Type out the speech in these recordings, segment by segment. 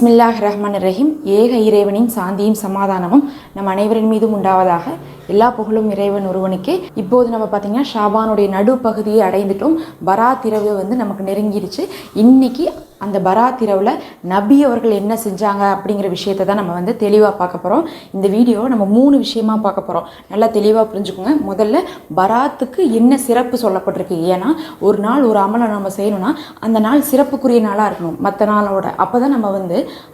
பிஸ்மில்லாஹிர்ரஹ்மானிர்ரஹீம். ஏக இறைவனின் சாந்தியும் சமாதானமும் நம் அனைவரின் மீதும் உண்டாவதாக. எல்லா புகழும் இறைவன் ஒருவனுக்கே. இப்போது நம்ம பார்த்தீங்கன்னா ஷாபானுடைய நடுப்பகுதியை அடைந்துட்டோம். பராத் இரவு நமக்கு நெருங்கிடுச்சு. இன்னைக்கு அந்த பராத் இரவில் நபி அவர்கள் என்ன செஞ்சாங்க அப்படிங்கிற விஷயத்தை தான் நம்ம தெளிவாக பார்க்க போகிறோம். இந்த வீடியோவை நம்ம 3 விஷயமா பார்க்க போகிறோம். நல்லா தெளிவாக புரிஞ்சுக்கோங்க. முதல்ல பராத்துக்கு என்ன சிறப்பு சொல்லப்பட்டிருக்கு. ஏன்னா ஒரு நாள் ஒரு அமலை நம்ம செய்யணும்னா அந்த நாள் சிறப்புக்குரிய நாளாக இருக்கணும் மற்ற நாளோட. அப்போ தான் நம்ம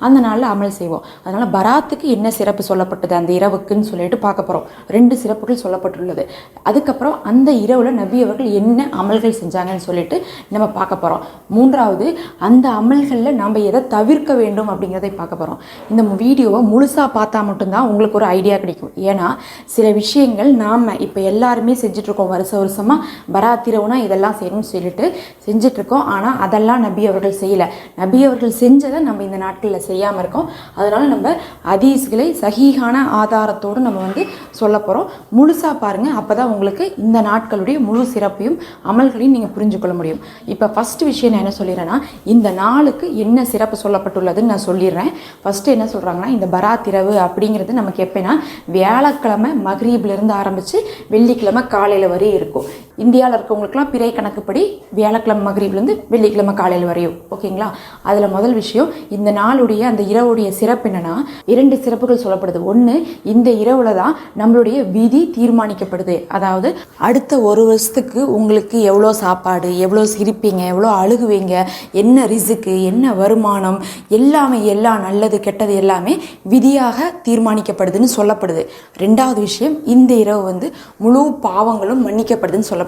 அந்த நாளில் அமல் செய்வோம். அதனால் பராத்துக்கு என்ன சிறப்பு சொல்லப்பட்டது அந்த இரவுக்குன்னு சொல்லிட்டு பார்க்க போகிறோம். 2 சிறப்புகள் சொல்லப்பட்டுள்ளது. அதுக்கப்புறம் அந்த இரவில் நபி அவர்கள் என்ன அமல்கள் செஞ்சாங்கன்னு சொல்லிட்டு நம்ம பார்க்க போகிறோம். 3வது, அந்த அமல்களில் நம்ம எதை தவிர்க்க வேண்டும் அப்படிங்கிறதை பார்க்க போகிறோம். இந்த வீடியோவை முழுசாக பார்த்தா மட்டும்தான் உங்களுக்கு ஒரு ஐடியா கிடைக்கும். ஏன்னா சில விஷயங்கள் நாம் இப்போ எல்லாருமே செஞ்சிட்ருக்கோம். வருஷமாக பராத் இரவுனா இதெல்லாம் செய்யணும்னு சொல்லிட்டு செஞ்சிட்ருக்கோம். ஆனால் அதெல்லாம் நபி அவர்கள் செய்யலை. நபி அவர்கள் செஞ்சதை நம்ம இந்த நாட்களில் செய்யாமல் இருக்கோம். அதனால் நம்ம ஹதீஸ்களை சஹீஹான ஆதாரத்தோடு நம்ம சொல்ல போகிறோம். முழுசாக பாருங்கள். அப்போ தான் உங்களுக்கு இந்த நாட்களுடைய முழு சிறப்பையும் அமல்களையும் நீங்கள் புரிஞ்சுக்கொள்ள முடியும். இப்போ ஃபஸ்ட்டு விஷயம் நான் என்ன சொல்லிடுறேன்னா, இந்த நாளுக்கு என்ன சிறப்பு சொல்லப்பட்டுள்ளதுன்னு நான் சொல்லிடுறேன். ஃபஸ்ட்டு என்ன சொல்கிறாங்கன்னா, இந்த பராத் இரவு அப்படிங்கிறது நமக்கு எப்போனா வியாழக்கிழமை மக்ரீப்லேருந்து ஆரம்பித்து வெள்ளிக்கிழமை காலையில் வரையும் இருக்கும். இந்தியாவில் இருக்கவங்களுக்குலாம் பிறை கணக்குப்படி வியாழக்கிழமை மக்ரீப்லேருந்து வெள்ளிக்கிழமை காலையில் வரையும். ஓகேங்களா? அதில் முதல் விஷயம், இந்த நாளுடைய அந்த இரவுடைய சிறப்பு என்னென்னா 2 சிறப்புகள் சொல்லப்படுது. ஒன்று, இந்த இரவில் தான் நம்மளுடைய விதி தீர்மானிக்கப்படுது. அதாவது அடுத்த 1 வருஷத்துக்கு உங்களுக்கு எவ்வளோ சாப்பாடு, எவ்வளோ சிரிப்பீங்க, எவ்வளோ அழுகுவீங்க, என்ன ரிசுக்கு, என்ன வருமானம், எல்லாமே எல்லா நல்லது கெட்டது எல்லாமே விதியாக தீர்மானிக்கப்படுதுன்னு சொல்லப்படுது. 2வது விஷயம், இந்த இரவு முழு பாவங்களும் மன்னிக்கப்படுதுன்னு சொல்லப்படுது.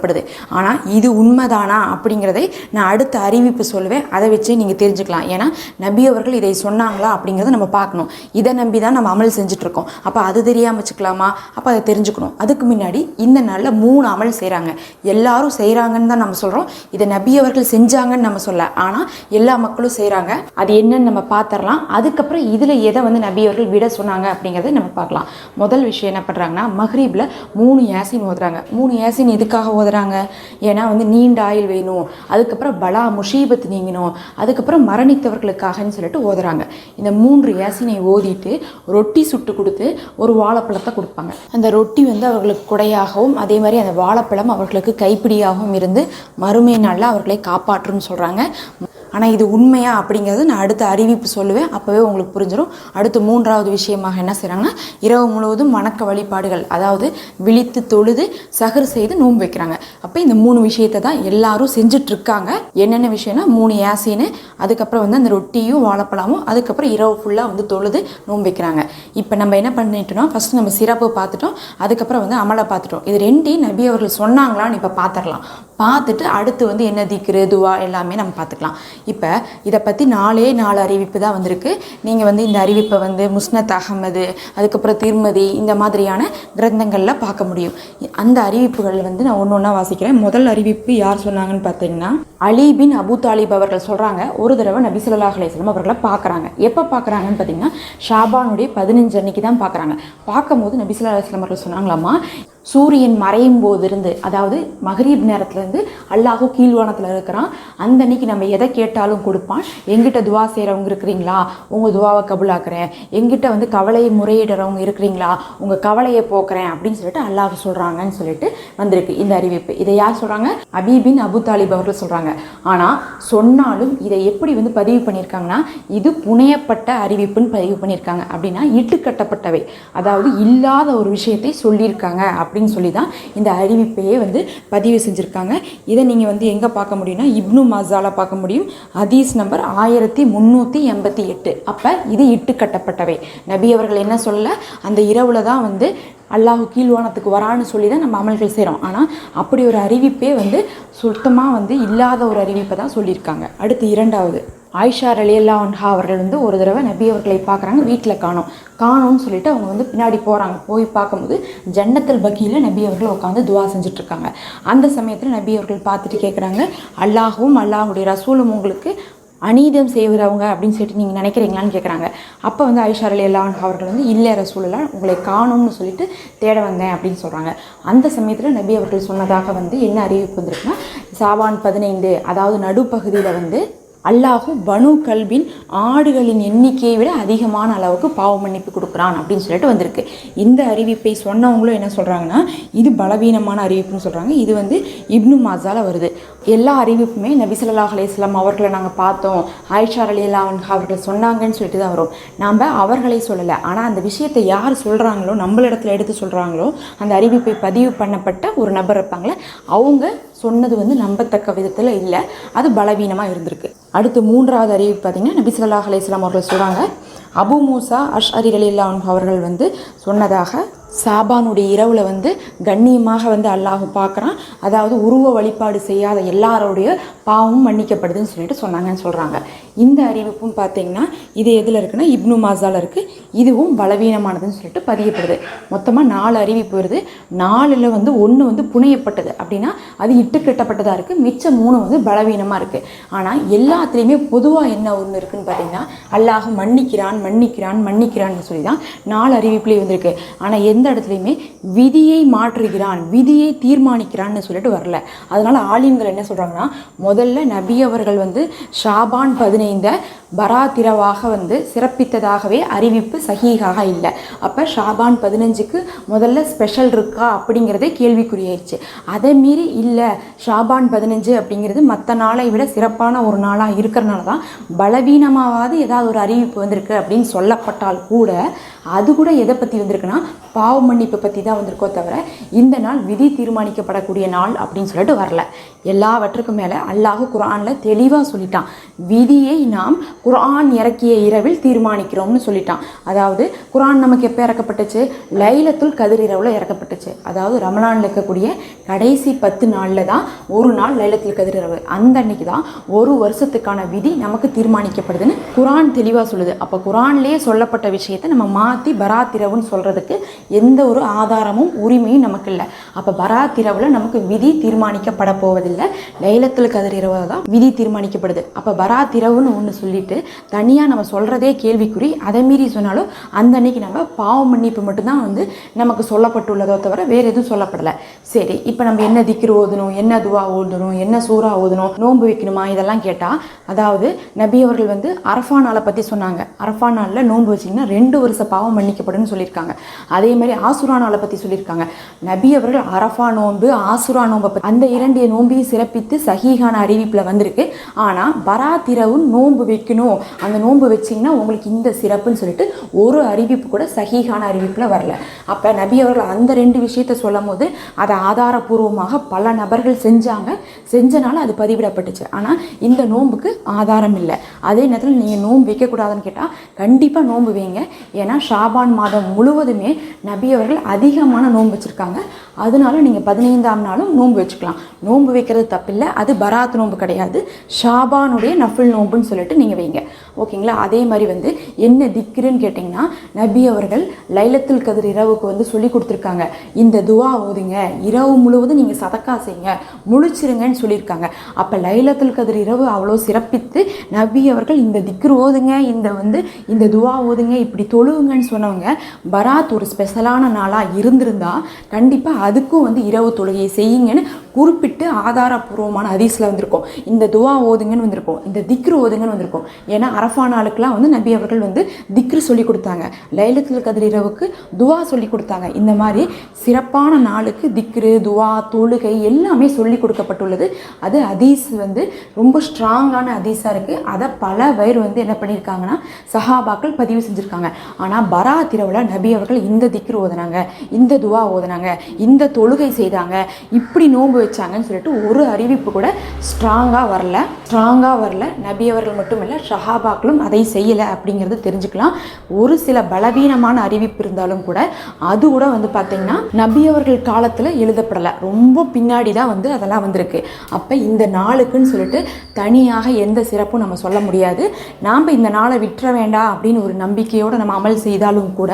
ஆனால் இது உண்மைதானா அப்படிங்கிறதை நான் அடுத்த அறிவிப்பு சொல்லுவேன். அதை வச்சு நீங்கள் தெரிஞ்சுக்கலாம். ஏன்னா நபி அவர்கள் இதை சொன்னாங்களா அப்படிங்கிறத நம்ம பார்க்கணும். இதை நம்பி தான் நம்ம அமல் செஞ்சுட்ருக்கோம். அப்போ அது தெரியாமல் வச்சுக்கலாமா? அப்போ அதை தெரிஞ்சுக்கணும். அதுக்கு முன்னாடி இந்த நாளில் 3 அமல் செய்கிறாங்க. எல்லாரும் செய்கிறாங்கன்னு தான் நம்ம சொல்கிறோம். இதை நபி அவர்கள் செஞ்சாங்கன்னு நம்ம சொல்ல, ஆனால் எல்லா மக்களும் செய்கிறாங்க. அது என்னன்னு நம்ம பார்த்துடலாம். அதுக்கப்புறம் இதில் எதை நபி அவர்கள் விட சொன்னாங்க அப்படிங்கிறத நம்ம பார்க்கலாம். முதல் விஷயம் என்ன பண்ணுறாங்கன்னா, மக்ரீபில் 3 யாசின் ஓதுறாங்க. 3 யாசின் எதுக்காக ஓதுறாங்க? ஏன்னா நீண்ட ஆயுள் வேணும், அதுக்கப்புறம் பலா முஷீபத் நீங்கணும், அதுக்கப்புறம் மரணித்தவர்களுக்காகன்னு சொல்லிட்டு ஓதுறாங்க. இந்த 3 யாசினை ஓதிட்டு ரொட்டி சுட்டு கொடுத்து ஒரு வாழைப்பழத்தை கொடுப்பாங்க. அந்த ரொட்டி அவர்களுக்கு குடையாகவும், அதே மாதிரி அந்த வாழைப்பழம் அவர்களுக்கு கைப்பிடியாகவும் இருந்து மறுமை நாளில் அவர்களை காப்பாற்றுன்னு சொல்கிறாங்க. ஆனால் இது உண்மையா அப்படிங்கிறது நான் அடுத்த அறிவிப்பு சொல்லுவேன். அப்போவே உங்களுக்கு புரிஞ்சிடும். அடுத்து 3வது விஷயமாக என்ன செய்கிறாங்கன்னா, இரவு முழுவதும் வணக்க வழிபாடுகள், அதாவது விழித்து தொழுது சஹர் செய்து நோன்பு வைக்கிறாங்க. அப்போ இந்த 3 விஷயத்தை தான் எல்லாரும் செஞ்சிட்ருக்காங்க. என்னென்ன விஷயம்னா 3 யாசின்னு, அதுக்கப்புறம் அந்த ரொட்டியும் வாழைப்பழமும், அதுக்கப்புறம் இரவு ஃபுல்லாக தொழுது நோன்பு வைக்கிறாங்க. இப்போ நம்ம என்ன பண்ணிட்டோம்னா, ஃபஸ்ட்டு நம்ம சிறப்பு பார்த்துட்டோம், அதுக்கப்புறம் அமலை பார்த்துட்டோம். இது 2 நபி அவர்கள் சொன்னாங்களான்னு இப்போ பார்த்துடலாம். பார்த்துட்டு அடுத்து என்ன திக்ரு துவா எல்லாமே நம்ம பார்த்துக்கலாம். இப்போ இதை பற்றி 4 அறிவிப்பு தான் வந்திருக்கு. நீங்கள் இந்த அறிவிப்பை முஸ்னத் அகமது, அதுக்கப்புறம் திருமதி, இந்த மாதிரியான கிரந்தங்களில் பார்க்க முடியும். அந்த அறிவிப்புகள் நான் ஒன்று ஒன்றா வாசிக்கிறேன். முதல் அறிவிப்பு யார் சொன்னாங்கன்னு பார்த்தீங்கன்னா, அலி பின் அபு தாலிப் அவர்கள் சொல்கிறாங்க, ஒரு தடவை நபி ஸல்லல்லாஹு அலைஹி வஸல்லம் அவர்களை பார்க்குறாங்க. எப்போ பார்க்குறாங்கன்னு பார்த்தீங்கன்னா, ஷாபானுடைய 15 அன்னைக்கு தான் பார்க்குறாங்க. பார்க்கும்போது நபி ஸல்லல்லாஹு அலைஹி வஸல்லம் அவர்கள் சொன்னாங்களாமா, சூரியன் மறையும் போது இருந்து, அதாவது மக்ரீப் நேரத்துலேருந்து அல்லாஹ் கீழ்வானத்தில் இருக்கிறான். அந்த அன்னைக்கு நம்ம எதை கேட்டாலும் கொடுப்பான். எங்கிட்ட துவா செய்கிறவங்க இருக்கிறீங்களா, உங்கள் துவாவை கபுலாக்குறேன். எங்கிட்ட கவலையை முறையிடுறவங்க இருக்கிறீங்களா, உங்கள் கவலையை போக்குறேன் அப்படின்னு சொல்லிட்டு அல்லாஹ் சொல்கிறாங்கன்னு சொல்லிட்டு வந்திருக்கு இந்த அறிவிப்பு. இதை யார் சொல்கிறாங்க? அபீ பின் அபு தாலிப் அவர்கள் சொல்கிறாங்க. ஆனால் சொன்னாலும் இதை எப்படி பதிவு பண்ணியிருக்காங்கன்னா, இது புனையப்பட்ட அறிவிப்புன்னு பதிவு பண்ணியிருக்காங்க. அப்படின்னா இட்டுக்கட்டப்பட்டவை, அதாவது இல்லாத ஒரு விஷயத்தை சொல்லியிருக்காங்க அப்படின்னு சொல்லி தான் இந்த அறிவிப்பையே பதிவு செஞ்சுருக்காங்க. இதை நீங்கள் எங்கே பார்க்க முடியும்னா, இப்னு மஜால பார்க்க முடியும். ஹதீஸ் நம்பர் 1388. அப்போ இது இட்டுக்கட்டப்பட்டவை. நபி அவர்கள் என்ன சொல்ல, அந்த இரவில் தான் அல்லாஹ் கீழ்வானத்துக்கு வரான்னு சொல்லி தான் நம்ம அமல்கள் செய்கிறோம். ஆனால் அப்படி ஒரு அறிவிப்பே சுத்தமாக இல்லாத ஒரு அறிவிப்பை தான் சொல்லியிருக்காங்க. அடுத்து 2வது, ஆயிஷா ரலியல்லாஹு அன்ஹா அவர்கள் ஒரு தடவை நபி அவர்களை பார்க்குறாங்க. வீட்டில் காணோம்னு சொல்லிட்டு அவங்க பின்னாடி போகிறாங்க. போய் பார்க்கும்போது ஜன்னத்துல் பக்கீல நபி அவர்கள் உட்காந்து துவா செஞ்சுட்ருக்காங்க. அந்த சமயத்தில் நபி அவர்கள் பார்த்துட்டு கேட்குறாங்க, அல்லாஹும் அல்லாஹுடைய ரசூலும் உங்களுக்கு அநீதம் செய்கிறவங்க அப்படின்னு சொல்லிட்டு நீங்கள் நினைக்கிறீங்களான்னு கேட்குறாங்க. அப்போ ஆயிஷா ரலியல்லாஹு அன்ஹா அவர்கள் இல்லை ரசூலுல்லாஹ், உங்களை காணும்னு சொல்லிட்டு தேட வந்தேன் அப்படின்னு சொல்கிறாங்க. அந்த சமயத்தில் நபி அவர்கள் சொன்னதாக என்ன அறிவிப்பு வந்திருக்குன்னா, ஷாபான் 15, அதாவது நடுப்பகுதியில் அல்லாஹு பனு கல்பின் ஆடுகளின் எண்ணிக்கையை விட அதிகமான அளவுக்கு பாவ மன்னிப்பு கொடுக்குறான் அப்படின்னு சொல்லிட்டு வந்திருக்கு. இந்த அறிவிப்பை சொன்னவங்களும் என்ன சொல்கிறாங்கன்னா இது பலவீனமான அறிவிப்புன்னு சொல்கிறாங்க. இது வந்து இப்னு மாஜால வருது. எல்லா அறிவிப்புமே நபி ஸல்லல்லாஹு அலைஹி வஸல்லம் அவர்களை நாங்கள் பார்த்தோம், ஆயிஷா ரலியல்லாஹு அன்ஹா அவர்கள் சொன்னாங்கன்னு சொல்லிட்டு தான் வரும். நாம் அவர்களை சொல்லலை. ஆனால் அந்த விஷயத்தை யார் சொல்கிறாங்களோ, நம்மளிடத்துல எடுத்து சொல்கிறாங்களோ, அந்த அறிவிப்பை பதிவு பண்ணப்பட்ட ஒரு நபர் இருப்பாங்களே, அவங்க சொன்னது வந்து நம்பத்தக்க விதத்தில் இல்லை, அது பலவீனமாக இருந்திருக்கு. அடுத்து 3வது அறிவிப்பு பார்த்திங்கன்னா நபி ஸல்லல்லாஹு அலைஹி வஸல்லம் அவர்கள் சொல்கிறாங்க, அபு மூசா அஷ்அரி ரலியல்லாஹு அன்ஹு அவர்கள் வந்து சொன்னதாக சாபானுடைய இரவில் வந்து கண்ணியமாக வந்து அல்லாஹ் பார்க்குறான். அதாவது உருவ வழிபாடு செய்யாத எல்லாரோடைய பாவமும் மன்னிக்கப்படுதுன்னு சொல்லிட்டு சொன்னாங்கன்னு சொல்கிறாங்க. இந்த அறிவிப்பும் பார்த்திங்கன்னா இது எதில் இருக்குன்னா இப்னு மாஜால இருக்குது. இதுவும் பலவீனமானதுன்னு சொல்லிட்டு பதியப்படுது. மொத்தமாக 4 அறிவிப்பு வருது. 4ல் வந்து 1 வந்து புனையப்பட்டது, அப்படின்னா அது இட்டுக்கட்டப்பட்டதாக இருக்குது. மிச்சம் 3 வந்து பலவீனமாக இருக்குது. ஆனால் எல்லாத்துலேயுமே பொதுவாக என்ன ஒன்று இருக்குதுன்னு பார்த்திங்கன்னா அல்லாஹ் மன்னிக்கிறான் மன்னிக்கிறான் மன்னிக்கிறான்னு சொல்லி தான் 4 அறிவிப்புலேயே வந்திருக்கு. ஆனால் எந்த இடத்துலையுமே விதியை மாற்றுகிறான், விதியை தீர்மானிக்கிறான்னு சொல்லிட்டு வரல. அதனால ஆலிம்கள் என்ன சொல்கிறாங்கன்னா, முதல்ல நபி அவர்கள் வந்து ஷாபான் 15 பராத்திரவாக வந்து சிறப்பித்ததாகவே அறிவிப்பு சஹீஹாக இல்லை. அப்போ ஷாபான் 15க்கு முதல்ல ஸ்பெஷல் இருக்கா அப்படிங்கிறதே கேள்விக்குறியாயிடுச்சு. அதை மீறி இல்லை, ஷாபான் 15 அப்படிங்கிறது மற்ற நாளை விட சிறப்பான ஒரு நாளாக இருக்கிறனால தான் பலவீனமாவது ஏதாவது ஒரு அறிவிப்பு வந்திருக்கு அப்படின்னு சொல்லப்பட்டால் கூட அது கூட எதை பற்றி வந்திருக்குன்னா பாவ மன்னிப்பு பற்றி தான் வந்திருக்கோ தவிர இந்த நாள் விதி தீர்மானிக்கப்படக்கூடிய நாள் அப்படின்னு சொல்லிட்டு வரல. எல்லாவற்றுக்கும் மேலே அல்லாஹ் குர்ஆனில் தெளிவாக சொல்லிட்டான், விதியை நாம் குர்ஆன் இறக்கிய இரவில் தீர்மானிக்கிறோம்னு சொல்லிட்டான். அதாவது குர்ஆன் நமக்கு எப்போ இறக்கப்பட்டுச்சு? லைலத்துல் கதிர் இரவில் இறக்கப்பட்டுச்சு. அதாவது ரமலானில் இருக்கக்கூடிய கடைசி 10 நாளில் தான் ஒரு நாள் லைலத்துல் கதிர் இரவு. அந்த அன்னைக்கு தான் ஒரு வருஷத்துக்கான விதி நமக்கு தீர்மானிக்கப்படுதுன்னு குர்ஆன் தெளிவாக சொல்லுது. அப்போ குர்ஆன்லேயே சொல்லப்பட்ட விஷயத்தை நம்ம மாற்றி பராத் இரவுன்னு சொல்கிறதுக்கு எந்த ஒரு ஆதாரமும் உரிமையும் நமக்கு இல்லை. அப்போ பராத் இரவில் நமக்கு விதி தீர்மானிக்கப்பட போவதில்லை, லைலத்துல் கதிர் இரவு தான் விதி தீர்மானிக்கப்படுது. அப்போ பராத் இரவுன்னு ஒன்று சொல்லிட்டு தனியாக நம்ம சொல்கிறதே கேள்விக்குறி. அதை மீறி சொன்னாலும் அந்த அன்னைக்கு நம்ம பாவ மன்னிப்பு மட்டும்தான் வந்து நமக்கு சொல்லப்பட்டுள்ளதோ தவிர வேறு எதுவும் சொல்லப்படலை. சரி, இப்போ நம்ம என்ன திக்ர் ஓதணும், என்ன துவா ஓதணும், என்ன சூறா ஓதணும், நோன்பு வைக்கணுமா, இதெல்லாம் கேட்டால் அதாவது நபி அவர்கள் வந்து அரஃபா நாளை பற்றி சொன்னாங்க. அரஃபா நாளில் நோன்பு வச்சிங்கன்னா 2 வருஷ பாவம் மன்னிக்கப்படும்னு சொல்லியிருக்காங்க. அதே மாதிரி ஆசுரா நாளை பற்றி சொல்லியிருக்காங்க. நபி அவர்கள் அரஃபா நோன்பு ஆசுரா நோன்பை அந்த 2 நோன்பையும் சிறப்பித்து சஹீஹான அறிவிப்பில் வந்திருக்கு. ஆனால் பராத் இரவு நோன்பு வைக்கணும், அந்த நோன்பு வச்சிங்கன்னா உங்களுக்கு இந்த சிறப்புன்னு சொல்லிட்டு ஒரு அறிவிப்பு கூட சஹீஹான அறிவிப்பில் வரல. அப்போ நபி அவர்கள் அந்த 2 விஷயத்த சொல்லும் போது அதை ஆதாரபூர்வமாக பல நபர்கள் செஞ்சனால அது பதிவிடப்பட்டுச்சு. ஆனால் இந்த நோன்புக்கு ஆதாரம் இல்லை. அதே நேரத்தில் நீங்கள் நோன்பு வைக்கக்கூடாதுன்னு கேட்டால் கண்டிப்பாக நோன்பு வைங்க. ஏன்னா ஷாபான் மாதம் முழுவதுமே நபி அவர்கள் அதிகமான நோன்பு வச்சுருக்காங்க. அதனால நீங்கள் 15ஆம் நாளும் நோன்பு வச்சுக்கலாம். நோன்பு வைக்கிறது தப்பில்லை, அது பராத் நோன்பு கிடையாது, ஷாபானுடைய நஃபில் நோன்புன்னு சொல்லிட்டு நீங்கள் வைங்க. ஓகேங்களா? அதே மாதிரி வந்து என்ன திக்ருன்னு கேட்டிங்கன்னா நபி அவர்கள் லைலத்துல் கதிர் இரவுக்கு வந்து சொல்லி கொடுத்துருக்காங்க. இந்த துவா ஓதுங்க, இரவு முழுவதும் நீங்கள் சதக்கா செய்யுங்க, முழிச்சிருங்கன்னு சொல்லியிருக்காங்க. அப்போ லைலத்துல் கதிர் இரவு அவ்வளோ சிறப்பித்து நபி அவர்கள் இந்த திக்ரு ஓதுங்க, இந்த துவா ஓதுங்க, இப்படி தொழுவுங்கன்னு சொன்னவங்க பராத் ஒரு ஸ்பெஷலான நாளாக இருந்திருந்தா கண்டிப்பாக அதுக்கும் வந்து இரவு தொழுகையை செய்யுங்கன்னு குறிப்பிட்டு ஆதாரபூர்வமான ஹதீஸில் வந்திருக்கும். இந்த துவா ஓதுங்கன்னு வந்திருக்கும், இந்த திக்ரு ஓதுங்கன்னு வந்திருக்கும். ஏன்னா அரஃபா நாளுக்கெலாம் வந்து நபி அவர்கள் வந்து திக்ரு சொல்லி கொடுத்தாங்க, லைலத்துல் கதிர் இரவுக்கு துவா சொல்லி கொடுத்தாங்க. இந்த மாதிரி சிறப்பான நாளுக்கு திக்ரு துவா தொழுகை எல்லாமே சொல்லி கொடுக்கப்பட்டுள்ளது. அது ஹதீஸ் வந்து ரொம்ப ஸ்ட்ராங்கான ஹதீஸாக இருக்குது. அதை பல பேர் வந்து என்ன பண்ணியிருக்காங்கன்னா சஹாபாக்கள் பதிவு செஞ்சுருக்காங்க. ஆனால் பராத் இரவில் நபி அவர்கள் இந்த திக்ரு ஓதுனாங்க, இந்த துவா ஓதுனாங்க, இந்த தொழுகை செய்தாங்க, இப்படி நோன்பு வச்சாங்கன்னு சொல்லிட்டு ஒரு அறிவிப்பு கூட ஸ்ட்ராங்காக வரல. நபி அவர்கள் மட்டும் இல்லை, சஹாபாக்களும் அதை செய்யலை அப்படிங்கிறது தெரிஞ்சுக்கலாம். ஒரு சில பலவீனமான அறிவிப்பு இருந்தாலும் கூட அது கூட வந்து பார்த்திங்கன்னா நபி அவர்கள் காலத்தில் எழுதப்படலை, ரொம்ப பின்னாடி தான் வந்து அதெல்லாம் வந்திருக்கு. அப்போ இந்த நாளுக்குன்னு சொல்லிட்டு தனியாக எந்த சிறப்பும் நம்ம சொல்ல முடியாது. நாம் இந்த நாளை விட்டுற வேண்டாம் அப்படின்னு ஒரு நம்பிக்கையோடு நம்ம அமல் செய்தாலும் கூட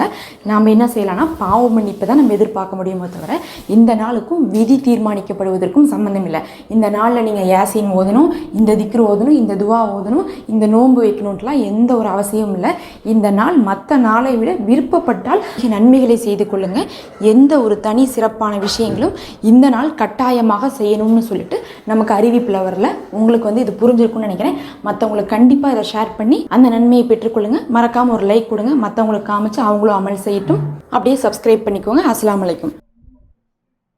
நாம் என்ன செய்யலாம்னா பாவ மன்னிப்பு தான் நம்ம எதிர்பார்க்க முடியுமோ தவிர இந்த நாளுக்கும் விதி தீர்மானிக்கப்படுவது பெறுவதற்கும் சம்மந்தம் இல்லை. இந்த நாளில் நீங்கள் யாசின் ஓதணும், இந்த திக்ரு ஓதணும், இந்த துவா ஓதணும், இந்த நோன்பு வைக்கணும்ட்டுலாம் எந்த ஒரு அவசியமும் இல்லை. இந்த நாள் மற்ற நாளை விட விருப்பப்பட்டால் நன்மைகளை செய்து கொள்ளுங்கள். எந்த ஒரு தனி சிறப்பான விஷயங்களும் இந்த நாள் கட்டாயமாக செய்யணும்னு சொல்லிட்டு நமக்கு அறிவிப்பில் வரல. உங்களுக்கு வந்து இது புரிஞ்சிருக்கும்னு நினைக்கிறேன். மற்றவங்களுக்கு கண்டிப்பாக இதை ஷேர் பண்ணி அந்த நன்மையை பெற்றுக்கொள்ளுங்க. மறக்காமல் ஒரு லைக் கொடுங்க, மற்றவங்களுக்கு காமிச்சு அவங்களும் அமல் செய்யட்டும். அப்படியே சப்ஸ்கிரைப் பண்ணிக்கோங்க. அஸ்ஸலாமு அலைக்கும்.